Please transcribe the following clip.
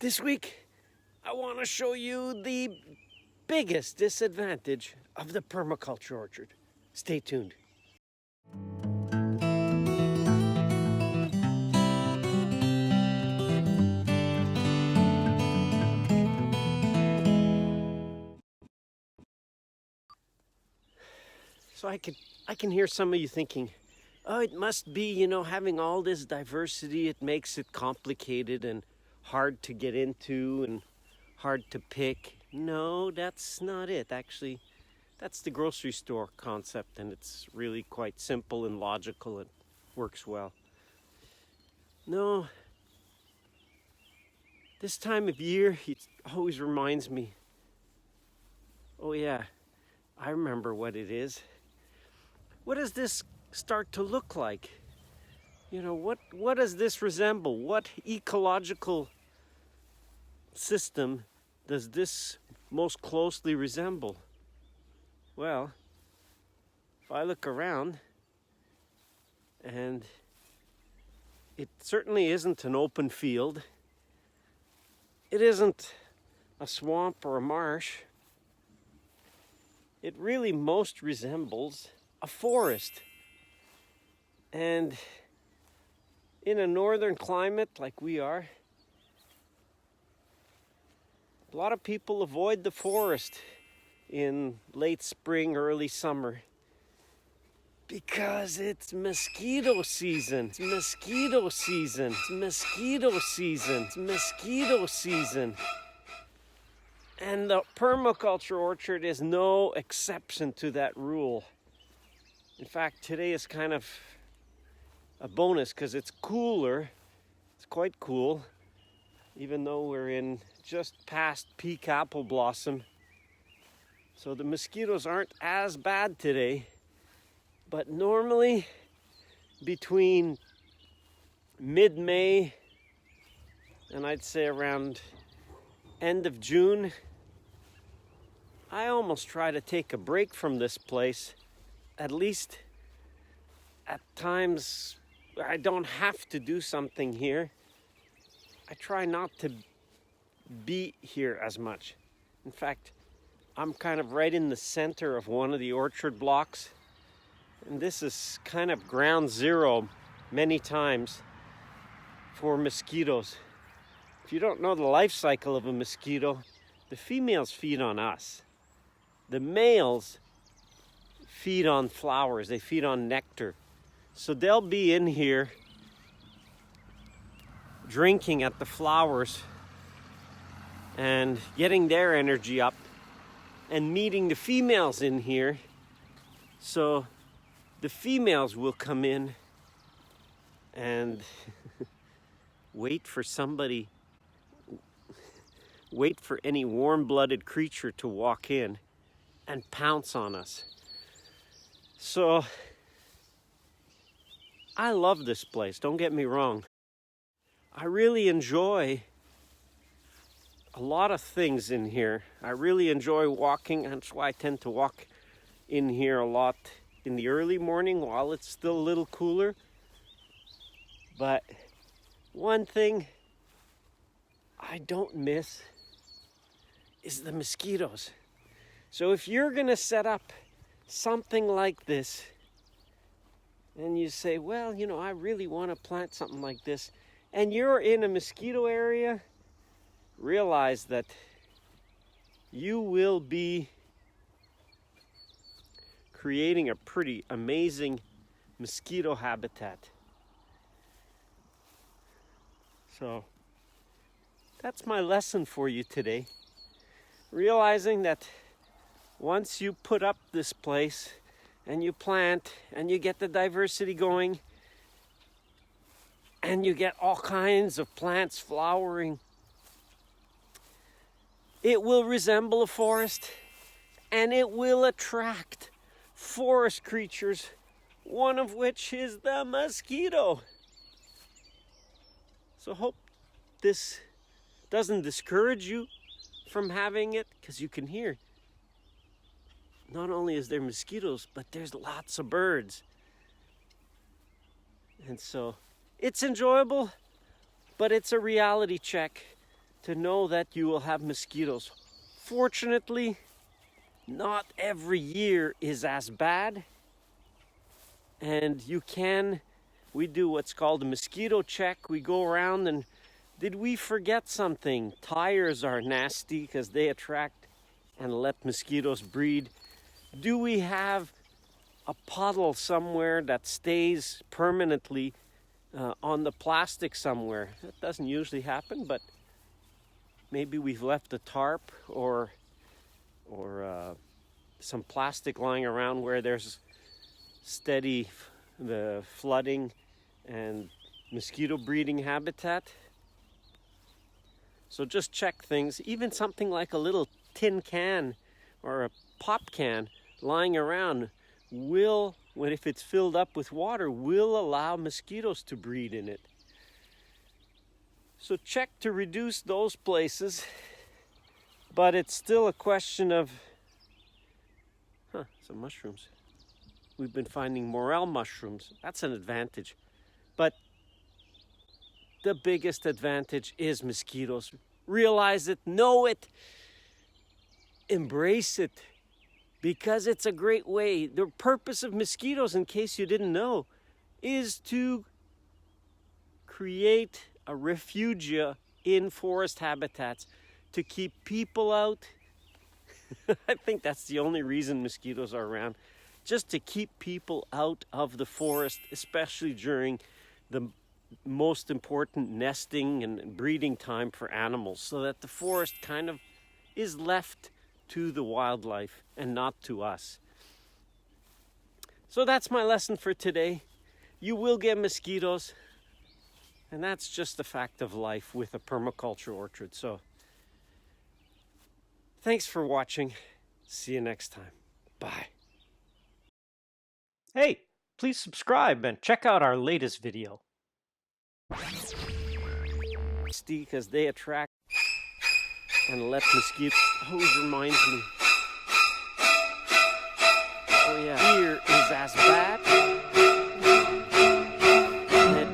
This week, I want to show you the biggest disadvantage of the permaculture orchard. Stay tuned. So I can hear some of you thinking, oh, it must be, having all this diversity, it makes it complicated and hard to get into and hard to pick. No, that's not it. Actually, that's the grocery store concept, and it's really quite simple and logical and works well. No, this time of year, it always reminds me, oh yeah, I remember what it is. What does this start to look like? What does this resemble? What ecological system does this most closely resemble? Well, if I look around, and it certainly isn't an open field. It isn't a swamp or a marsh. It really most resembles a forest. And in a northern climate like we are, a lot of people avoid the forest in late spring, early summer, because it's mosquito season. It's mosquito season. It's mosquito season. It's mosquito season. And the permaculture orchard is no exception to that rule. In fact, today is kind of a bonus because it's cooler. It's quite cool, even though we're in just past peak apple blossom. So the mosquitoes aren't as bad today. But normally, between mid-May and I'd say around end of June, I almost try to take a break from this place. At least at times where I don't have to do something here, I try not to be here as much. In fact, I'm kind of right in the center of one of the orchard blocks. And this is kind of ground zero many times for mosquitoes. If you don't know the life cycle of a mosquito, the females feed on us. The males feed on flowers, they feed on nectar. So they'll be in here drinking at the flowers and getting their energy up and meeting the females in here. So the females will come in and wait for any warm-blooded creature to walk in and pounce on us. So I love this place, don't get me wrong. I really enjoy a lot of things in here. I really enjoy walking. That's why I tend to walk in here a lot in the early morning while it's still a little cooler. But one thing I don't miss is the mosquitoes. So if you're gonna set up something like this and you say, well, I really want to plant something like this, and you're in a mosquito area, realize that you will be creating a pretty amazing mosquito habitat. So that's my lesson for you today. Realizing that once you put up this place and you plant and you get the diversity going and you get all kinds of plants flowering, it will resemble a forest and it will attract forest creatures, one of which is the mosquito. So hope this doesn't discourage you from having it, because you can hear not only is there mosquitoes, but there's lots of birds. And so it's enjoyable, but it's a reality check to know that you will have mosquitoes. Fortunately, not every year is as bad. And we do what's called a mosquito check. We go around and did we forget something? Tires are nasty because they attract and let mosquitoes breed. Do we have a puddle somewhere that stays permanently on the plastic somewhere? That doesn't usually happen, but maybe we've left a tarp or some plastic lying around where there's steady the flooding and mosquito breeding habitat. So just check things. Even something like a little tin can or a pop can lying around will, if it's filled up with water, will allow mosquitoes to breed in it. So check to reduce those places, but it's still a question of, some mushrooms. We've been finding morel mushrooms. That's an advantage. But the biggest advantage is mosquitoes. Realize it, know it, embrace it, because it's a great way. The purpose of mosquitoes, in case you didn't know, is to create a refugia in forest habitats to keep people out. I think that's the only reason mosquitoes are around, just to keep people out of the forest, especially during the most important nesting and breeding time for animals, so that the forest kind of is left to the wildlife and not to us. So that's my lesson for today. You will get mosquitoes, and that's just a fact of life with a permaculture orchard. So thanks for watching. See you next time. Bye. Hey, please subscribe and check out our latest video. Because they attract and let mosquitoes. Oh, reminds me. Oh yeah, here is as bad.